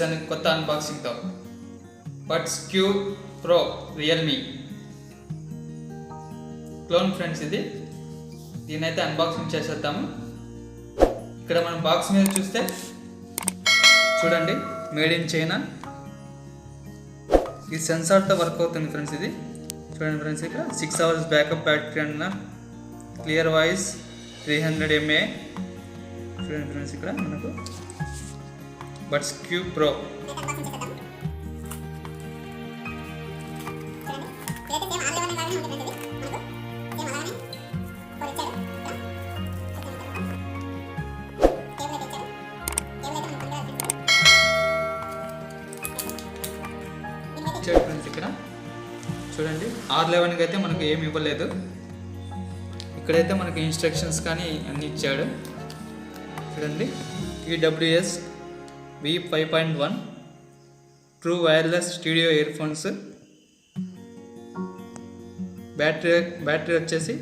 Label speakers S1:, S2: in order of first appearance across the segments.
S1: వచ్చేసాను కొత్త అన్బాక్సింగ్తో. బడ్స్ క్యూ ప్రో రియల్మీ క్లోన్ ఫ్రెండ్స్. దీనైతే అన్బాక్సింగ్ చేసేద్దాము. ఇక్కడ మనం బాక్స్ మీద చూస్తే చూడండి, మేడ్ ఇన్ చైనా. ఇది సెన్సార్తో వర్క్ అవుతుంది ఫ్రెండ్స్. ఇది చూడండి ఫ్రెండ్స్, ఇక్కడ 6 hours బ్యాకప్ బ్యాటరీ అన్న, క్లియర్ వాయిస్, 300 mAh. చూడండి ఫ్రెండ్స్, ఇక్కడ మనకు బడ్స్ క్యూ ప్రో. ఫ్రెండ్స్ ఇక్కడ చూడండి, R11కి అయితే మనకు ఏమి ఇవ్వలేదు. ఇక్కడైతే మనకి ఇన్స్ట్రక్షన్స్ కానీ అన్ని ఇచ్చాడు. చూడండి, TWS V5.1 true wireless studio ear phones. Battery వచ్చేసి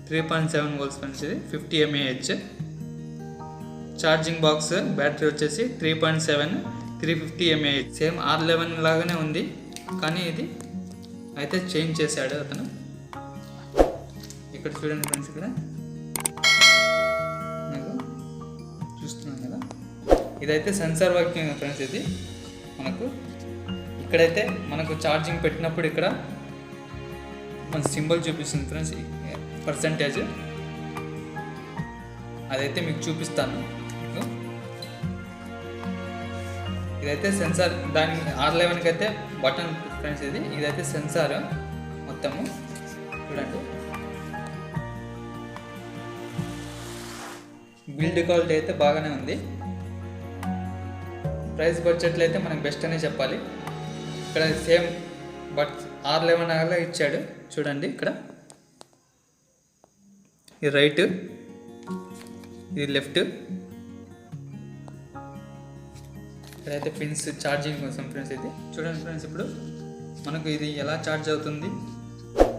S1: 3.7 volts ఫ్రెండ్స్. ఇది 50 mAh. ఛార్జింగ్ బాక్స్ బ్యాటరీ వచ్చేసి 3.7, 350 mAh. సేమ్ R11 లాగానే ఉంది, కానీ ఇది అయితే చేంజ్ చేశాడు అతను. ఇక్కడ చూడండి ఫ్రెండ్స్, ఇక్కడ మీకు చూస్తున్నాం కదా, ఇదైతే సెన్సార్ వర్కింగ్ ఫ్రెండ్స్. ఇది మనకు ఇక్కడైతే మనకు ఛార్జింగ్ పెట్టినప్పుడు ఇక్కడ మన సింబల్ చూపిస్తుంది ఫ్రెండ్స్, పర్సంటేజ్. అదైతే మీకు చూపిస్తాను. ఇదైతే సెన్సార్, దాని R11కి అయితే బటన్ ఫ్రెండ్స్. ఇదైతే సెన్సార్ మొత్తము. చూడండి, బిల్డ్ క్వాలిటీ అయితే బాగానే ఉంది. ప్రైస్ బడ్జెట్లో అయితే మనకు బెస్ట్ అనే చెప్పాలి. ఇక్కడ సేమ్ బట్ R11 లాగా ఇచ్చాడు. చూడండి, ఇక్కడ ఇది రైట్, ఇది లెఫ్ట్. ఇక్కడైతే పిన్స్ ఛార్జింగ్ కోసం ఫ్రెండ్స్. ఇది చూడండి ఫ్రెండ్స్, ఇప్పుడు మనకు ఇది ఎలా ఛార్జ్ అవుతుంది,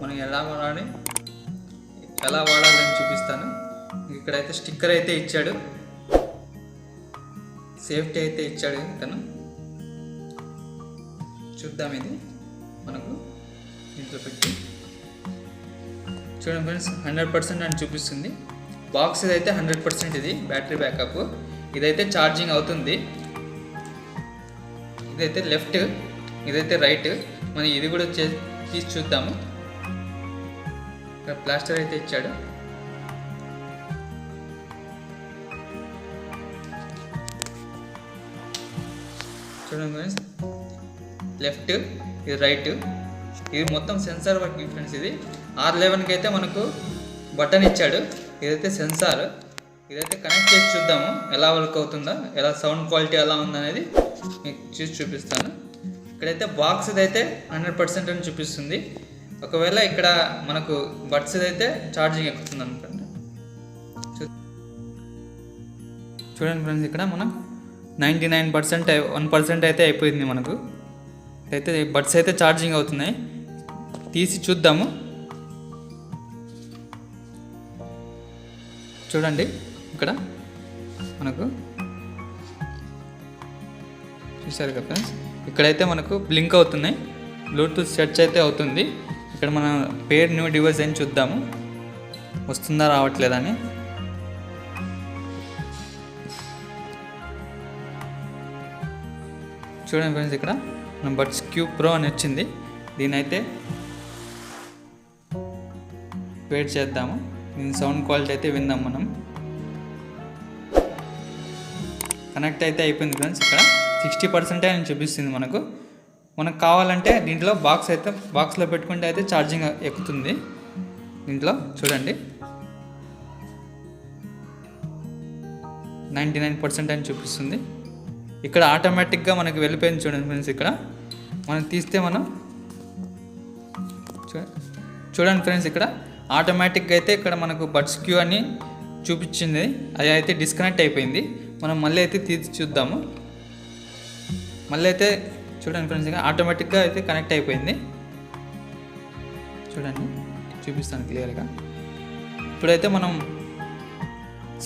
S1: మనం ఎలా వాడాలని చూపిస్తాను. ఇక్కడైతే స్టిక్కర్ అయితే ఇచ్చాడు, సేఫ్టీ అయితే ఇచ్చాడు ఇతను. చూద్దాం, ఇది మనకు ఇంట్లో పెట్టి చూడండి ఫ్రెండ్స్, 100% అని చూపిస్తుంది. బాక్స్ ఇదైతే 100% ఇది బ్యాటరీ బ్యాకప్. ఇదైతే ఛార్జింగ్ అవుతుంది. ఇదైతే లెఫ్ట్, ఇదైతే రైట్. మనం ఇది కూడా తీసి చూద్దాము. ఇక్కడ ప్లాస్టర్ అయితే ఇచ్చాడు. చూడండి ఫ్రెండ్స్, లెఫ్ట్, ఇది రైట్. ఇది మొత్తం సెన్సార్ వర్కింగ్ ఫ్రెండ్స్. ఇది R11కి అయితే మనకు బటన్ ఇచ్చాడు. ఇదైతే సెన్సార్. ఇదైతే కనెక్ట్ చేసి చూద్దాము ఎలా వర్క్ అవుతుందో, ఎలా సౌండ్ క్వాలిటీ ఎలా ఉందనేది మీకు చూసి చూపిస్తాను. ఇక్కడైతే బాక్స్ అయితే 100% అని చూపిస్తుంది. ఒకవేళ ఇక్కడ మనకు బడ్స్ అయితే ఛార్జింగ్ ఎక్కుతుంది అనుకోండి. చూడండి ఫ్రెండ్స్, ఇక్కడ మనం 99%, 1% అయితే అయిపోయింది మనకు. అయితే బడ్స్ అయితే ఛార్జింగ్ అవుతున్నాయి. తీసి చూద్దాము. చూడండి, ఇక్కడ మనకు చూసారు కదా ఫ్రెండ్స్, ఇక్కడైతే మనకు బ్లింక్ అవుతున్నాయి. బ్లూటూత్ సెర్చ్ అయితే అవుతుంది. ఇక్కడ మన పేర్ న్యూ డివైస్ అని చూద్దాము, వస్తుందా రావట్లేదా అని. చూడండి ఫ్రెండ్స్, ఇక్కడ మన బడ్స్ క్యూ ప్రో అని వచ్చింది. దీనైతే వెయిట్ చేద్దాము. దీని సౌండ్ క్వాలిటీ అయితే విందాం మనం. కనెక్ట్ అయితే అయిపోయింది ఫ్రెండ్స్. ఇక్కడ 60% అని చూపిస్తుంది మనకు. మనకు కావాలంటే దీంట్లో బాక్స్లో పెట్టుకుంటే అయితే ఛార్జింగ్ ఎక్కుతుంది. దీంట్లో చూడండి 99% అని చూపిస్తుంది. ఇక్కడ ఆటోమేటిక్గా మనకి వెళ్ళిపోయింది. చూడండి ఫ్రెండ్స్, ఇక్కడ మనం తీస్తే మనం చూడండి ఫ్రెండ్స్, ఇక్కడ ఆటోమేటిక్గా అయితే ఇక్కడ మనకు బడ్స్ క్యూ అని చూపించింది. అది అయితే డిస్కనెక్ట్ అయిపోయింది. మనం మళ్ళీ అయితే తీసి చూద్దాము. మళ్ళీ అయితే చూడండి ఫ్రెండ్స్, ఇక్కడ ఆటోమేటిక్గా అయితే కనెక్ట్ అయిపోయింది. చూడండి, చూపిస్తాను క్లియర్గా. ఇప్పుడైతే మనం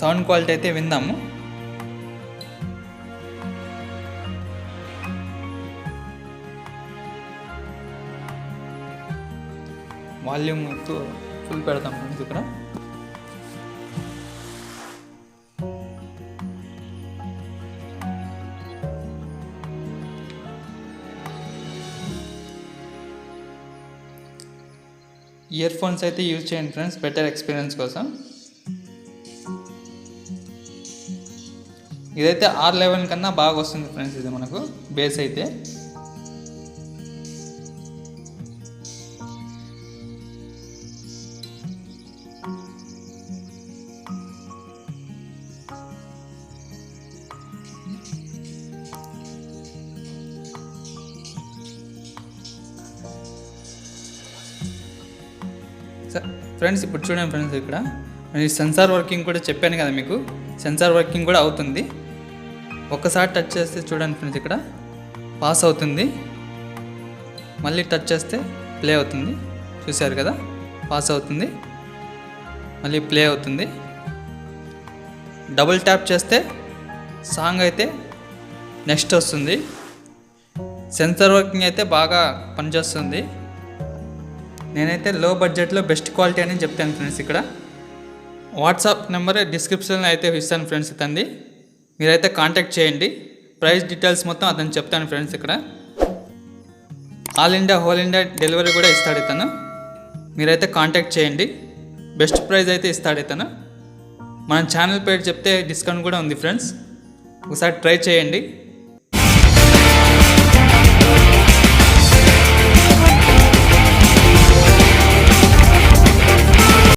S1: సౌండ్ క్వాలిటీ అయితే విందాము. వాల్యూమ్ ఫుల్ పెడతాం ఫ్రెండ్స్ ఇక్కడ. ఇయర్ ఫోన్స్ అయితే యూజ్ చేయండి ఫ్రెండ్స్, బెటర్ ఎక్స్పీరియన్స్ కోసం. ఇదైతే R11 కన్నా బాగా వస్తుంది ఫ్రెండ్స్, ఇది మనకు బేస్ అయితే. ఫ్రెండ్స్ ఇప్పుడు చూడండి ఫ్రెండ్స్, ఇక్కడ సెన్సార్ వర్కింగ్ కూడా చెప్పాను కదా మీకు, సెన్సార్ వర్కింగ్ కూడా అవుతుంది. ఒక్కసారి టచ్ చేస్తే చూడండి ఫ్రెండ్స్, ఇక్కడ పాస్ అవుతుంది. మళ్ళీ టచ్ చేస్తే ప్లే అవుతుంది. చూశారు కదా, పాస్ అవుతుంది, మళ్ళీ ప్లే అవుతుంది. డబుల్ ట్యాప్ చేస్తే సాంగ్ అయితే నెక్స్ట్ వస్తుంది. సెన్సార్ వర్కింగ్ అయితే బాగా పనిచేస్తుంది. నేనైతే లో బడ్జెట్లో బెస్ట్ క్వాలిటీ అని చెప్తాను ఫ్రెండ్స్. ఇక్కడ వాట్సాప్ నెంబర్ డిస్క్రిప్షన్లో అయితే ఇస్తాను ఫ్రెండ్స్ ఇతంది, మీరైతే కాంటాక్ట్ చేయండి. ప్రైస్ డీటెయిల్స్ మొత్తం అతను చెప్తాను ఫ్రెండ్స్. ఇక్కడ all India whole India delivery కూడా ఇస్తాడు ఇతను, మీరైతే కాంటాక్ట్ చేయండి. బెస్ట్ ప్రైస్ అయితే ఇస్తాడు ఇతను. మన ఛానల్ పేరు చెప్తే డిస్కౌంట్ కూడా ఉంది ఫ్రెండ్స్, ఒకసారి ట్రై చేయండి.